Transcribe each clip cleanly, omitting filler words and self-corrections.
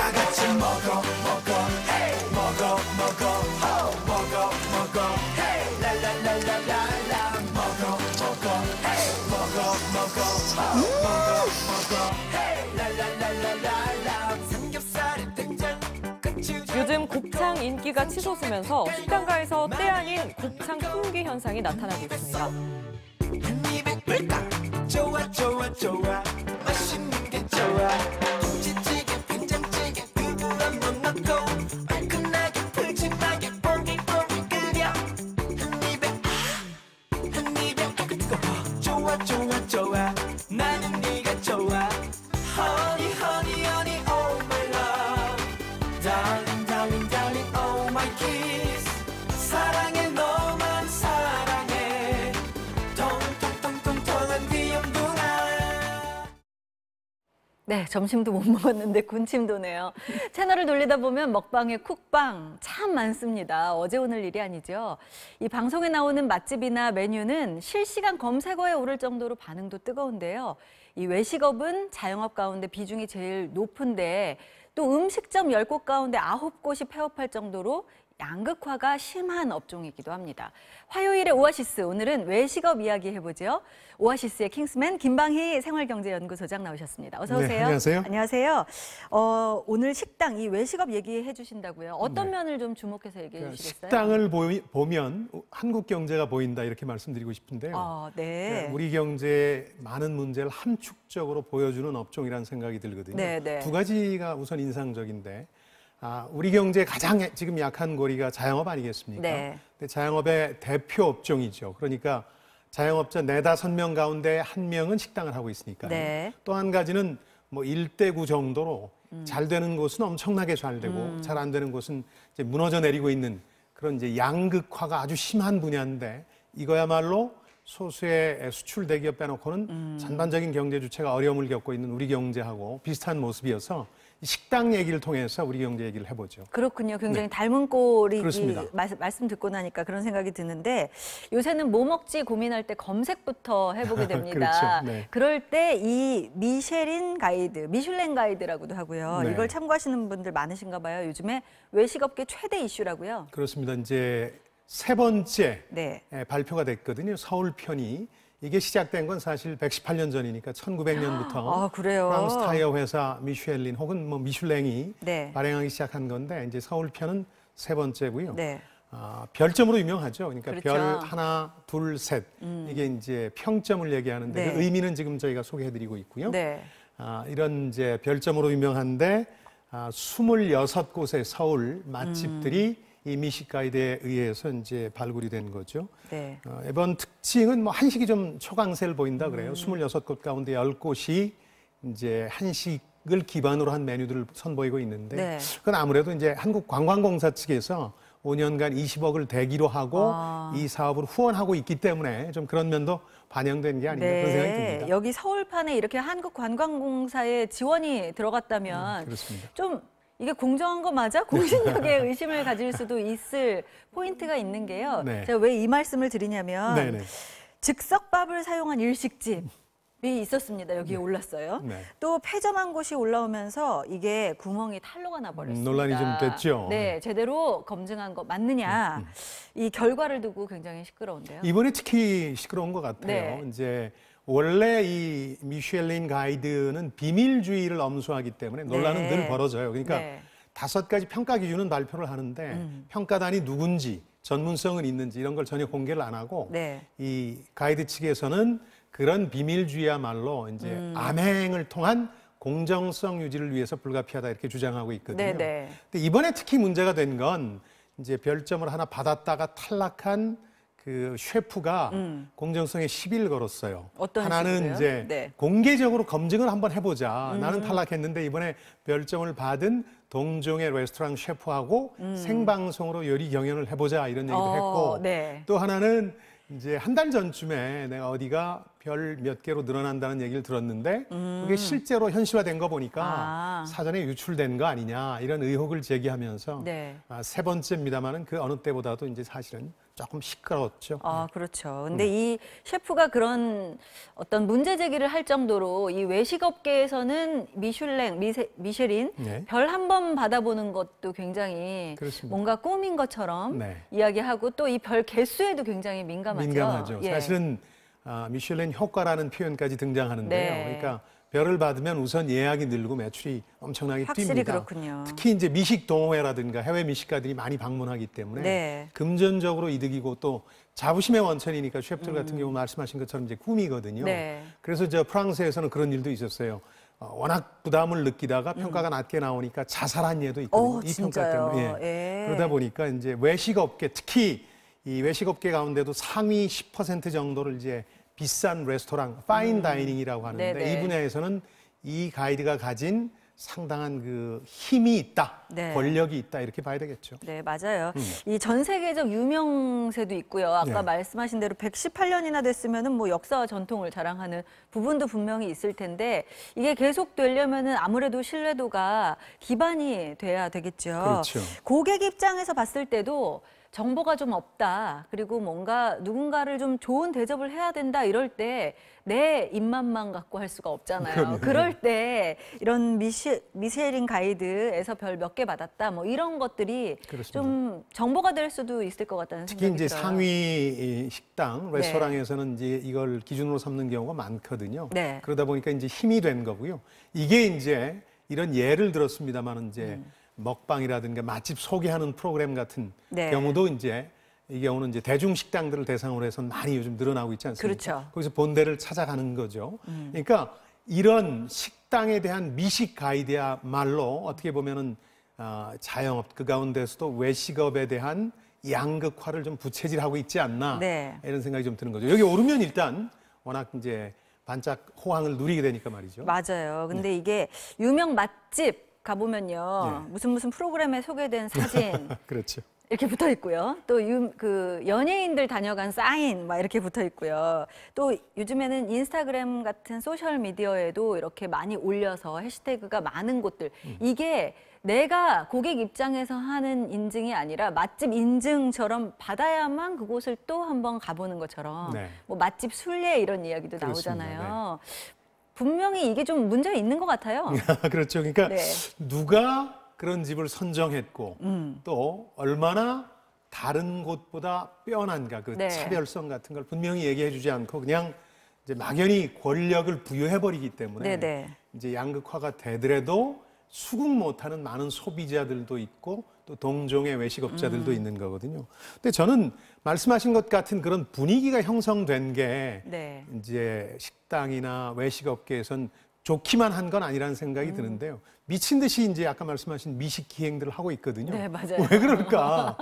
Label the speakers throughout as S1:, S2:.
S1: 다 같이 먹어 hey 먹어 hey 랄랄랄랄랄라 먹어 hey 먹어 hey 랄랄랄랄랄라 삼겹살에 된장
S2: 요즘 곱창 인기가 치솟으면서 식당가에서 때 아닌 곱창 품귀 현상이 나타나고 있습니다.
S1: 한 입에 꿀딱 좋아 좋아 좋아 맛있는 게 좋아 김치찌개 된장찌개 두부 한번 넣고 얼큰하게 푸짐하게 뽀깃뽀깃 끓여 한 입에 뜨거워 좋아 좋아 좋아 나는 네가 좋아 Honey honey honey oh my love Darling darling darling oh my kiss 사랑해 너만 사랑해 통통통통통한 귀염둥아.
S3: 네, 점심도 못 먹었는데 군침 도네요. 채널을 돌리다 보면 먹방에 쿡방 참 많습니다. 어제 오늘 일이 아니죠. 이 방송에 나오는 맛집이나 메뉴는 실시간 검색어에 오를 정도로 반응도 뜨거운데요. 이 외식업은 자영업 가운데 비중이 제일 높은데 또 음식점 10곳 가운데 9곳이 폐업할 정도로 양극화가 심한 업종이기도 합니다. 화요일의 오아시스, 오늘은 외식업 이야기 해보죠. 오아시스의 킹스맨 김방희 생활경제연구소장 나오셨습니다. 어서 오세요.
S4: 네, 안녕하세요.
S3: 안녕하세요. 오늘 식당, 이 외식업 얘기해 주신다고요. 어떤 면을 좀 주목해서 얘기해 주시겠어요?
S4: 식당을 보면 한국 경제가 보인다 이렇게 말씀드리고 싶은데요.
S3: 네.
S4: 우리 경제의 많은 문제를 함축적으로 보여주는 업종이라는 생각이 들거든요.
S3: 네.
S4: 두 가지가 우선 인상적인데 우리 경제의 가장 지금 약한 고리가 자영업 아니겠습니까?
S3: 네.
S4: 근데 자영업의 대표 업종이죠. 그러니까 자영업자 4~5명 가운데 1명은 식당을 하고 있으니까요.
S3: 네.
S4: 또 한 가지는 뭐 1대9 정도로 잘 되는 곳은 엄청나게 잘 되고 잘 안 되는 곳은 이제 무너져 내리고 있는 그런 이제 양극화가 아주 심한 분야인데 이거야말로 소수의 수출 대기업 빼놓고는 전반적인 경제 주체가 어려움을 겪고 있는 우리 경제하고 비슷한 모습이어서 식당 얘기를 통해서 우리 경제 얘기를 해보죠.
S3: 그렇군요. 굉장히 닮은 꼴이
S4: 그렇습니다.
S3: 말씀 듣고 나니까 그런 생각이 드는데 요새는 뭐 먹지 고민할 때 검색부터 해보게 됩니다.
S4: 그렇죠. 네.
S3: 그럴 때 이 미슐랭 가이드라고도 하고요.
S4: 네.
S3: 이걸 참고하시는 분들 많으신가 봐요. 요즘에 외식업계 최대 이슈라고요.
S4: 그렇습니다. 이제 세 번째
S3: 네.
S4: 발표가 됐거든요. 서울 편이. 이게 시작된 건 사실 118년 전이니까 1900년부터
S3: 그래요?
S4: 프랑스 타이어 회사 미쉐린 혹은 뭐 미슐랭이
S3: 네.
S4: 발행하기 시작한 건데 이제 서울 편은 세 번째고요.
S3: 네.
S4: 별점으로 유명하죠. 그러니까
S3: 그렇죠.
S4: 별 하나, 둘, 셋 이게 이제 평점을 얘기하는데
S3: 네.
S4: 그 의미는 지금 저희가 소개해드리고 있고요.
S3: 네.
S4: 이런 이제 별점으로 유명한데 26곳의 서울 맛집들이 이 미식 가이드에 의해서 이제 발굴이 된 거죠.
S3: 네.
S4: 이번 특징은 뭐 한식이 좀 초강세를 보인다 그래요. 26곳 가운데 10곳이 이제 한식을 기반으로 한 메뉴들을 선보이고 있는데
S3: 네.
S4: 그건 아무래도 이제 한국관광공사 측에서 5년간 20억을 대기로 하고 이 사업을 후원하고 있기 때문에 좀 그런 면도 반영된 게 아닌가 그런 생각이 듭니다.
S3: 여기 서울판에 이렇게 한국관광공사의 지원이 들어갔다면
S4: 그렇습니다.
S3: 좀 이게 공정한 거 맞아? 공신력에 의심을 가질 수도 있을 포인트가 있는 게요.
S4: 네.
S3: 제가 왜 이 말씀을 드리냐면
S4: 네네.
S3: 즉석밥을 사용한 일식집이 있었습니다. 여기에 올랐어요.
S4: 네.
S3: 또 폐점한 곳이 올라오면서 이게 구멍이 탄로가 나버렸습니다.
S4: 논란이 좀 됐죠.
S3: 네, 제대로 검증한 거 맞느냐. 이 결과를 두고 굉장히 시끄러운데요.
S4: 이번에 특히 시끄러운 것 같아요.
S3: 네.
S4: 이제 원래 이 미슐랭 가이드는 비밀주의를 엄수하기 때문에 논란은
S3: 네.
S4: 늘 벌어져요. 그러니까
S3: 네.
S4: 5가지 평가 기준은 발표를 하는데 평가단이 누군지 전문성은 있는지 이런 걸 전혀 공개를 안 하고
S3: 네.
S4: 이 가이드 측에서는 그런 비밀주의야말로 이제 암행을 통한 공정성 유지를 위해서 불가피하다 이렇게 주장하고 있거든요.
S3: 네.
S4: 근데 이번에 특히 문제가 된 건 이제 별점을 하나 받았다가 탈락한 그 셰프가 공정성에 시비를 걸었어요.
S3: 어떤
S4: 하나는
S3: 식으로요?
S4: 이제
S3: 네.
S4: 공개적으로 검증을 한번 해보자. 나는 탈락했는데 이번에 별점을 받은 동종의 레스토랑 셰프하고 생방송으로 요리 경연을 해보자 이런 얘기도 했고
S3: 네.
S4: 또 하나는 이제 한 달 전쯤에 내가 어디가 별 몇 개로 늘어난다는 얘기를 들었는데 그게 실제로 현실화된 거 보니까 사전에 유출된 거 아니냐 이런 의혹을 제기하면서
S3: 네.
S4: 세 번째입니다만은 그 어느 때보다도 이제 사실은 조금 시끄러웠죠.
S3: 아, 그렇죠. 근데 이 셰프가 그런 어떤 문제 제기를 할 정도로 이 외식업계에서는 미쉐린
S4: 네.
S3: 별 한 번 받아보는 것도 굉장히
S4: 그렇습니다.
S3: 뭔가 꿈인 것처럼
S4: 네.
S3: 이야기하고 또 이 별 개수에도 굉장히 민감하죠.
S4: 민감하죠.
S3: 예.
S4: 사실은 미슐랭 효과라는 표현까지 등장하는데요.
S3: 네.
S4: 그러니까 별을 받으면 우선 예약이 늘고 매출이 엄청나게
S3: 확실히
S4: 뜁니다.
S3: 그렇군요.
S4: 특히 이제 미식 동호회라든가 해외 미식가들이 많이 방문하기 때문에
S3: 네.
S4: 금전적으로 이득이고 또 자부심의 원천이니까 셰프들 같은 경우 말씀하신 것처럼 이제 꿈이거든요.
S3: 네.
S4: 그래서 저 프랑스에서는 그런 일도 있었어요. 워낙 부담을 느끼다가 평가가 낮게 나오니까 자살한 예도 있거든요. 이 평가
S3: 진짜요?
S4: 때문에.
S3: 예.
S4: 그러다 보니까 이제 외식업계, 특히 이 외식업계 가운데도 상위 10% 정도를 이제 비싼 레스토랑, 파인 다이닝이라고 하는데
S3: 네네.
S4: 이 분야에서는 이 가이드가 가진 상당한 그 힘이 있다,
S3: 네.
S4: 권력이 있다 이렇게 봐야 되겠죠.
S3: 네, 맞아요. 이 전 세계적 유명세도 있고요. 아까
S4: 네.
S3: 말씀하신 대로 118년이나 됐으면은 뭐 역사와 전통을 자랑하는 부분도 분명히 있을 텐데 이게 계속 되려면은 아무래도 신뢰도가 기반이 돼야 되겠죠.
S4: 그렇죠.
S3: 고객 입장에서 봤을 때도 정보가 좀 없다. 그리고 뭔가 누군가를 좀 좋은 대접을 해야 된다. 이럴 때 내 입맛만 갖고 할 수가 없잖아요.
S4: 그럼요.
S3: 그럴 때 이런 미쉐린 가이드에서 별 몇 개 받았다. 뭐 이런 것들이
S4: 그렇습니다.
S3: 좀 정보가 될 수도 있을 것 같다는
S4: 특히
S3: 생각이
S4: 이제
S3: 들어요.
S4: 상위 식당, 레스토랑에서는 이제 이걸 기준으로 삼는 경우가 많거든요.
S3: 네.
S4: 그러다 보니까 이제 힘이 된 거고요. 이게 이제 이런 예를 들었습니다만 이제 먹방이라든가 맛집 소개하는 프로그램 같은
S3: 네.
S4: 경우도 이제 이 경우는 이제 대중 식당들을 대상으로 해서 많이 요즘 늘어나고 있지 않습니까?
S3: 그렇죠.
S4: 거기서 본대를 찾아가는 거죠. 그러니까 이런 식당에 대한 미식 가이드야말로 어떻게 보면은 자영업 그 가운데서도 외식업에 대한 양극화를 좀 부채질하고 있지 않나
S3: 네.
S4: 이런 생각이 좀 드는 거죠. 여기 오르면 일단 워낙 이제 반짝 호황을 누리게 되니까 말이죠.
S3: 맞아요. 근데 이게 유명 맛집 가보면요.
S4: 네.
S3: 무슨 프로그램에 소개된 사진
S4: 그렇죠.
S3: 이렇게 붙어 있고요. 또 그 연예인들 다녀간 사인 막 이렇게 붙어 있고요. 또 요즘에는 인스타그램 같은 소셜 미디어에도 이렇게 많이 올려서 해시태그가 많은 곳들. 이게 내가 고객 입장에서 하는 인증이 아니라 맛집 인증처럼 받아야만 그곳을 또 한번 가보는 것처럼
S4: 네.
S3: 뭐 맛집 순례 이런 이야기도
S4: 그렇습니다.
S3: 나오잖아요. 분명히 이게 좀 문제가 있는 것 같아요.
S4: 그렇죠. 그러니까
S3: 네.
S4: 누가 그런 집을 선정했고 또 얼마나 다른 곳보다 빼어난가 그
S3: 네.
S4: 차별성 같은 걸 분명히 얘기해 주지 않고 그냥 이제 막연히 권력을 부여해 버리기 때문에
S3: 네네.
S4: 이제 양극화가 되더라도 수긍 못하는 많은 소비자들도 있고 또 동종의 외식업자들도 있는 거거든요. 근데 저는 말씀하신 것 같은 그런 분위기가 형성된 게
S3: 네.
S4: 이제 식당이나 외식업계에선 좋기만 한 건 아니라는 생각이 드는데요. 미친 듯이 이제 아까 말씀하신 미식 기행들을 하고 있거든요.
S3: 네, 맞아요.
S4: 왜 그럴까?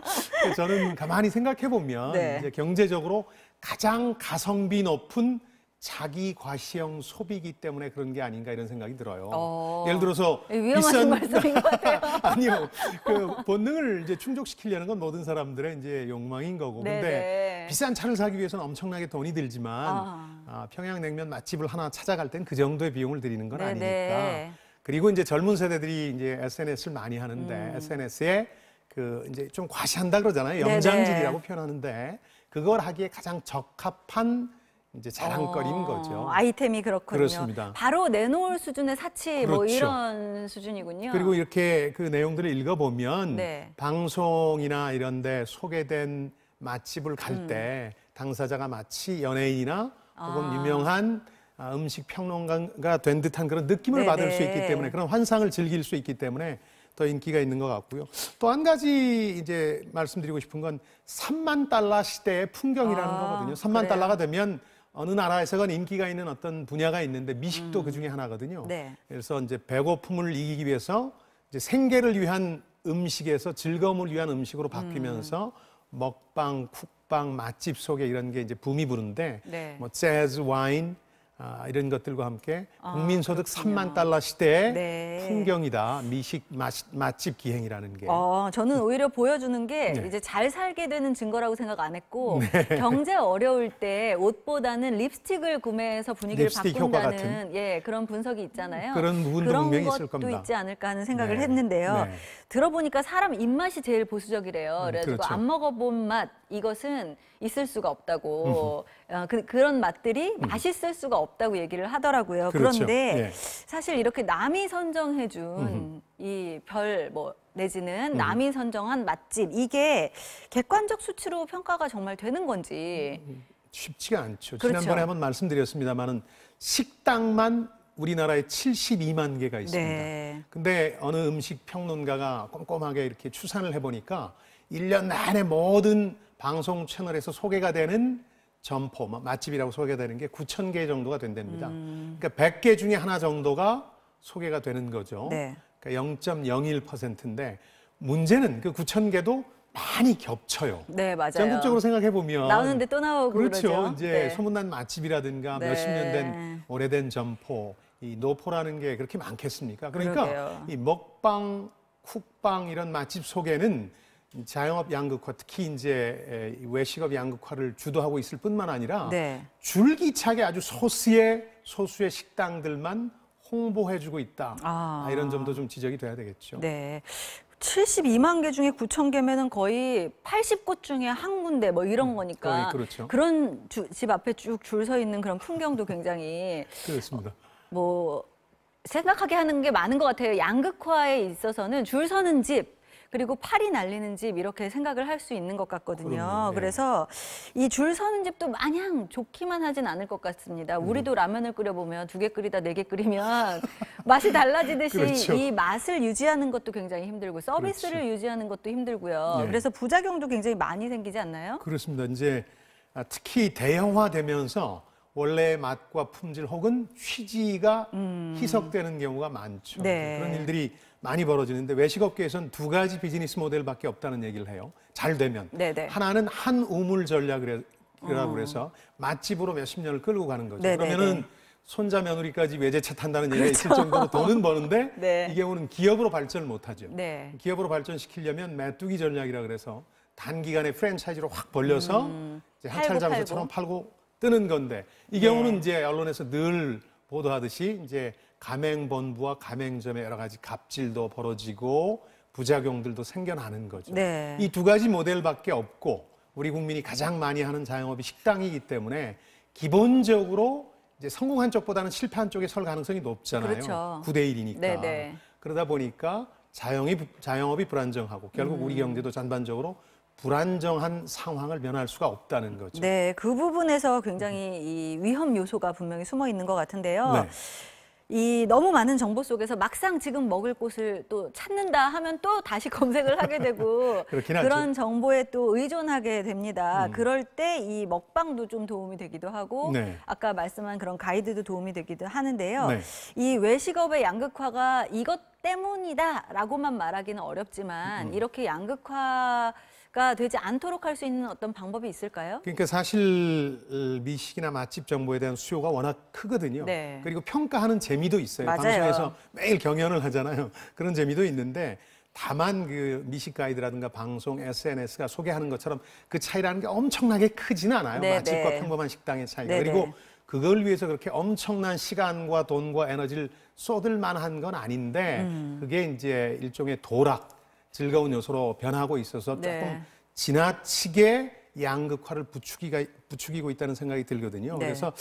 S4: 저는 가만히 생각해 보면
S3: 네.
S4: 이제 경제적으로 가장 가성비 높은 자기 과시형 소비이기 때문에 그런 게 아닌가 이런 생각이 들어요. 예를 들어서
S3: 위험하신 말씀인 것 같아요.
S4: 아니요. 그 본능을 이제 충족시키려는 건 모든 사람들의 이제 욕망인 거고. 근데
S3: 네네.
S4: 비싼 차를 사기 위해서는 엄청나게 돈이 들지만 평양냉면 맛집을 하나 찾아갈 땐 그 정도의 비용을 들이는 건
S3: 네네.
S4: 아니니까. 그리고 이제 젊은 세대들이 이제 SNS를 많이 하는데 SNS에 그 이제 좀 과시한다 그러잖아요. 영장질이라고 표현하는데 그걸 하기에 가장 적합한 이제 자랑거리인 거죠.
S3: 아이템이 그렇군요.
S4: 그렇습니다.
S3: 바로 내놓을 수준의 사치 뭐
S4: 그렇죠.
S3: 이런 수준이군요.
S4: 그리고 이렇게 그 내용들을 읽어보면
S3: 네.
S4: 방송이나 이런 데 소개된 맛집을 갈 때 당사자가 마치 연예인이나 혹은 유명한 음식 평론가가 된 듯한 그런 느낌을
S3: 네네.
S4: 받을 수 있기 때문에 그런 환상을 즐길 수 있기 때문에 더 인기가 있는 것 같고요. 또 한 가지 이제 말씀드리고 싶은 건 3만 달러 시대의 풍경이라는 거거든요. 3만
S3: 그래요?
S4: 달러가 되면 어느 나라에서건 인기가 있는 어떤 분야가 있는데 미식도 그 중에 하나거든요.
S3: 네.
S4: 그래서 이제 배고픔을 이기기 위해서 이제 생계를 위한 음식에서 즐거움을 위한 음식으로 바뀌면서 먹방, 쿡방, 맛집 소개 이런 게 이제 붐이 부는데
S3: 네.
S4: 뭐 재즈, 와인 이런 것들과 함께 국민소득
S3: 그렇군요.
S4: 3만 달러 시대의
S3: 네.
S4: 풍경이다. 미식, 맛집 기행이라는 게.
S3: 저는 오히려 보여주는 게
S4: 네.
S3: 이제 잘 살게 되는 증거라고 생각 안 했고 경제 어려울 때 옷보다는 립스틱을 구매해서 분위기를
S4: 립스틱 효과
S3: 바꾼다는 그런 분석이 있잖아요.
S4: 그런 부분도
S3: 그런
S4: 분명히
S3: 것도
S4: 있을 겁니다.
S3: 있지 않을까 하는 생각을
S4: 네.
S3: 했는데요.
S4: 네.
S3: 들어보니까 사람 입맛이 제일 보수적이래요. 그래가지고
S4: 그렇죠.
S3: 안 먹어본 맛 이것은 있을 수가 없다고 그런 맛들이 맛있을 수가 없다고 얘기를 하더라고요.
S4: 그렇죠.
S3: 그런데
S4: 예.
S3: 사실 이렇게 남이 선정해준 이 별 내지는 남이 선정한 맛집 이게 객관적 수치로 평가가 정말 되는 건지
S4: 쉽지가 않죠.
S3: 그렇죠.
S4: 지난번에 한번 말씀드렸습니다만은 식당만 우리나라에 72만 개가 있습니다.
S3: 네.
S4: 근데 어느 음식 평론가가 꼼꼼하게 이렇게 추산을 해보니까 1년 내내 모든 방송 채널에서 소개가 되는 점포, 맛집이라고 소개가 되는 게 9,000개 정도가 된답니다. 그러니까 100개 중에 하나 정도가 소개가 되는 거죠.
S3: 네.
S4: 그러니까 0.01%인데 문제는 그 9,000개도 많이 겹쳐요.
S3: 네, 맞아요.
S4: 전국적으로 생각해 보면
S3: 나오는데 또 나오고
S4: 그렇죠.
S3: 그러죠.
S4: 이제
S3: 네.
S4: 소문난 맛집이라든가
S3: 네.
S4: 몇십 년 된 오래된 점포, 이 노포라는 게 그렇게 많겠습니까? 그러니까
S3: 그러게요.
S4: 이 먹방, 쿡방 이런 맛집 속에는 자영업 양극화, 특히 이제 외식업 양극화를 주도하고 있을 뿐만 아니라
S3: 네.
S4: 줄기차게 아주 소수의 식당들만 홍보해주고 있다. 이런 점도 좀 지적이 돼야 되겠죠.
S3: 네. 72만 개 중에 9천 개면은 거의 80곳 중에 한 군데 뭐 이런 거니까
S4: 거의 그렇죠.
S3: 그런 집 앞에 쭉 줄 서 있는 그런 풍경도 굉장히
S4: 그렇습니다.
S3: 뭐 생각하게 하는 게 많은 것 같아요. 양극화에 있어서는 줄 서는 집 그리고 팔이 날리는 집 이렇게 생각을 할 수 있는 것 같거든요.
S4: 그럼요. 네.
S3: 그래서 이 줄 서는 집도 마냥 좋기만 하진 않을 것 같습니다. 우리도 라면을 끓여보면 2개 끓이다 4개 끓이면 맛이 달라지듯이
S4: 그렇죠.
S3: 이 맛을 유지하는 것도 굉장히 힘들고 서비스를
S4: 그렇죠.
S3: 유지하는 것도 힘들고요.
S4: 네.
S3: 그래서 부작용도 굉장히 많이 생기지 않나요?
S4: 그렇습니다. 이제 특히 대형화되면서 원래의 맛과 품질 혹은 취지가 희석되는 경우가 많죠.
S3: 네.
S4: 그런 일들이 많이 벌어지는데 외식업계에서는 두 가지 비즈니스 모델밖에 없다는 얘기를 해요. 잘 되면.
S3: 네네.
S4: 하나는 한 우물 전략이라고 그래서 맛집으로 몇십 년을 끌고 가는 거죠.
S3: 네네네.
S4: 그러면은 손자 며느리까지 외제차 탄다는 얘기가 있을 정도로 돈은 버는데
S3: 네.
S4: 이 경우는 기업으로 발전을 못하죠.
S3: 네.
S4: 기업으로 발전시키려면 메뚜기 전략이라 그래서 단기간에 프랜차이즈로 확 벌려서 이제 한철
S3: 팔고
S4: 장사처럼 팔고 뜨는 건데 이 경우는 이제 언론에서 늘 보도하듯이 이제 가맹본부와 가맹점의 여러 가지 갑질도 벌어지고 부작용들도 생겨나는 거죠.
S3: 네.
S4: 이 두 가지 모델밖에 없고 우리 국민이 가장 많이 하는 자영업이 식당이기 때문에 기본적으로 이제 성공한 쪽보다는 실패한 쪽에 설 가능성이 높잖아요.
S3: 그렇죠.
S4: 9대 1이니까.
S3: 네네.
S4: 그러다 보니까 자영업이 불안정하고 결국 우리 경제도 전반적으로 불안정한 상황을 면할 수가 없다는 거죠.
S3: 네, 그 부분에서 굉장히 이 위험 요소가 분명히 숨어 있는 것 같은데요.
S4: 네.
S3: 이 너무 많은 정보 속에서 막상 지금 먹을 곳을 또 찾는다 하면 또 다시 검색을 하게 되고
S4: 그렇긴 하죠.
S3: 그런 정보에 또 의존하게 됩니다. 그럴 때 이 먹방도 좀 도움이 되기도 하고
S4: 네.
S3: 아까 말씀한 그런 가이드도 도움이 되기도 하는데요.
S4: 네.
S3: 이 외식업의 양극화가 이것 때문이다라고만 말하기는 어렵지만 이렇게 양극화가 되지 않도록 할 수 있는 어떤 방법이 있을까요?
S4: 그러니까 사실 미식이나 맛집 정보에 대한 수요가 워낙 크거든요.
S3: 네.
S4: 그리고 평가하는 재미도 있어요.
S3: 맞아요.
S4: 방송에서 매일 경연을 하잖아요. 그런 재미도 있는데 다만 그 미식 가이드라든가 방송, SNS가 소개하는 것처럼 그 차이라는 게 엄청나게 크지는 않아요.
S3: 네,
S4: 맛집과
S3: 네.
S4: 평범한 식당의 차이가.
S3: 네,
S4: 그리고
S3: 네.
S4: 그걸 위해서 그렇게 엄청난 시간과 돈과 에너지를 쏟을 만한 건 아닌데 그게 이제 일종의 도락, 즐거운 요소로 변하고 있어서
S3: 네.
S4: 조금 지나치게 양극화를 부추기고 있다는 생각이 들거든요.
S3: 네.
S4: 그래서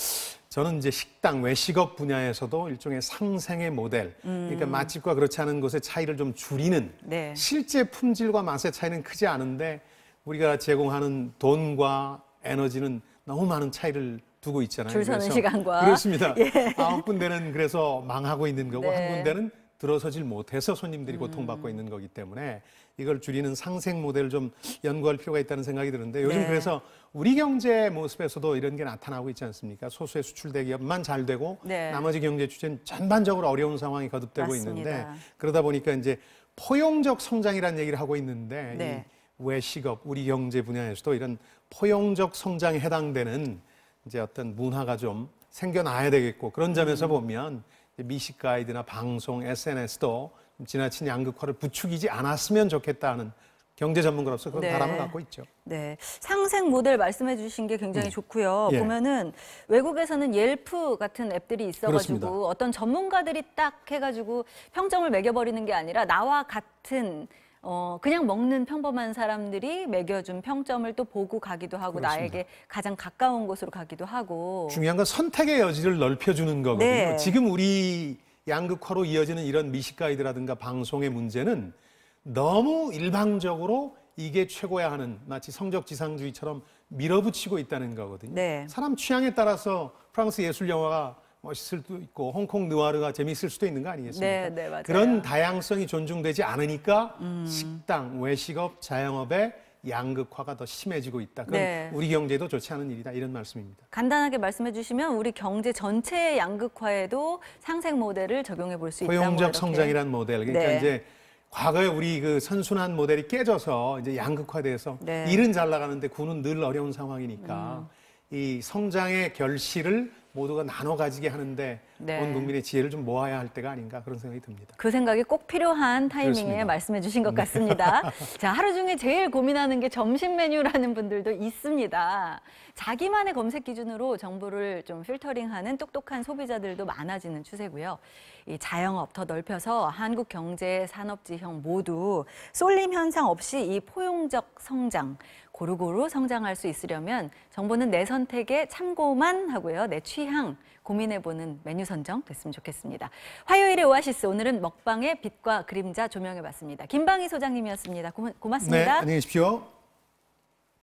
S4: 저는 이제 식당, 외식업 분야에서도 일종의 상생의 모델, 그러니까 맛집과 그렇지 않은 곳의 차이를 좀 줄이는
S3: 네.
S4: 실제 품질과 맛의 차이는 크지 않은데 우리가 제공하는 돈과 에너지는 너무 많은 차이를 두고 있잖아요.
S3: 줄 서는
S4: 그래서
S3: 시간과.
S4: 그렇습니다.
S3: 예.
S4: 9군데는 그래서 망하고 있는 거고
S3: 네.
S4: 한 군데는 들어서질 못해서 손님들이 고통받고 있는 거기 때문에 이걸 줄이는 상생 모델을 좀 연구할 필요가 있다는 생각이 드는데 요즘
S3: 네.
S4: 그래서 우리 경제 모습에서도 이런 게 나타나고 있지 않습니까? 소수의 수출 대기업만 잘 되고
S3: 네.
S4: 나머지 경제 주체는 전반적으로 어려운 상황이 거듭되고
S3: 맞습니다.
S4: 있는데 그러다 보니까 이제 포용적 성장이라는 얘기를 하고 있는데
S3: 네.
S4: 이 외식업, 우리 경제 분야에서도 이런 포용적 성장에 해당되는 이제 어떤 문화가 좀 생겨나야 되겠고 그런 점에서 보면 미식 가이드나 방송, SNS도 지나친 양극화를 부추기지 않았으면 좋겠다는 경제 전문가로서 그런
S3: 네.
S4: 바람을 갖고 있죠.
S3: 네, 상생 모델 말씀해 주신 게 굉장히 좋고요.
S4: 예.
S3: 보면은 외국에서는 옐프 같은 앱들이 있어가지고
S4: 그렇습니다.
S3: 어떤 전문가들이 딱 해가지고 평점을 매겨버리는 게 아니라 나와 같은 그냥 먹는 평범한 사람들이 매겨준 평점을 또 보고 가기도 하고
S4: 그렇습니다.
S3: 나에게 가장 가까운 곳으로 가기도 하고.
S4: 중요한 건 선택의 여지를 넓혀주는 거거든요.
S3: 네.
S4: 지금 우리 양극화로 이어지는 이런 미식 가이드라든가 방송의 문제는 너무 일방적으로 이게 최고야 하는 마치 성적지상주의처럼 밀어붙이고 있다는 거거든요.
S3: 네.
S4: 사람 취향에 따라서 프랑스 예술 영화가 멋있을 수도 있고 홍콩 느와르가 재미있을 수도 있는 거 아니겠습니까?
S3: 네, 네, 맞아요.
S4: 그런 다양성이 존중되지 않으니까 식당, 외식업, 자영업의 양극화가 더 심해지고 있다. 그건
S3: 네.
S4: 우리 경제도 좋지 않은 일이다. 이런 말씀입니다.
S3: 간단하게 말씀해 주시면 우리 경제 전체의 양극화에도 상생 모델을 적용해 볼 수 있다.
S4: 포용적 성장이라는 모델. 그러니까
S3: 네.
S4: 이제 과거에 우리 그 선순환 모델이 깨져서 이제 양극화돼서
S3: 네.
S4: 일은 잘 나가는데 군은 늘 어려운 상황이니까 이 성장의 결실을 모두가 나눠 가지게 하는데
S3: 네.
S4: 온 국민의 지혜를 좀 모아야 할 때가 아닌가 그런 생각이 듭니다.
S3: 그 생각이 꼭 필요한 타이밍에
S4: 그렇습니다.
S3: 말씀해 주신 것 같습니다. 자, 하루 중에 제일 고민하는 게 점심 메뉴라는 분들도 있습니다. 자기만의 검색 기준으로 정보를 좀 필터링하는 똑똑한 소비자들도 많아지는 추세고요. 이 자영업 더 넓혀서 한국 경제, 산업 지형 모두 쏠림 현상 없이 이 포용적 성장, 고루고루 성장할 수 있으려면 정보는 내 선택에 참고만 하고요. 내 취향 고민해보는 메뉴 선정 됐으면 좋겠습니다. 화요일의 오아시스, 오늘은 먹방의 빛과 그림자 조명해봤습니다. 김방희 소장님이었습니다. 고맙습니다.
S4: 네, 안녕히 계십시오.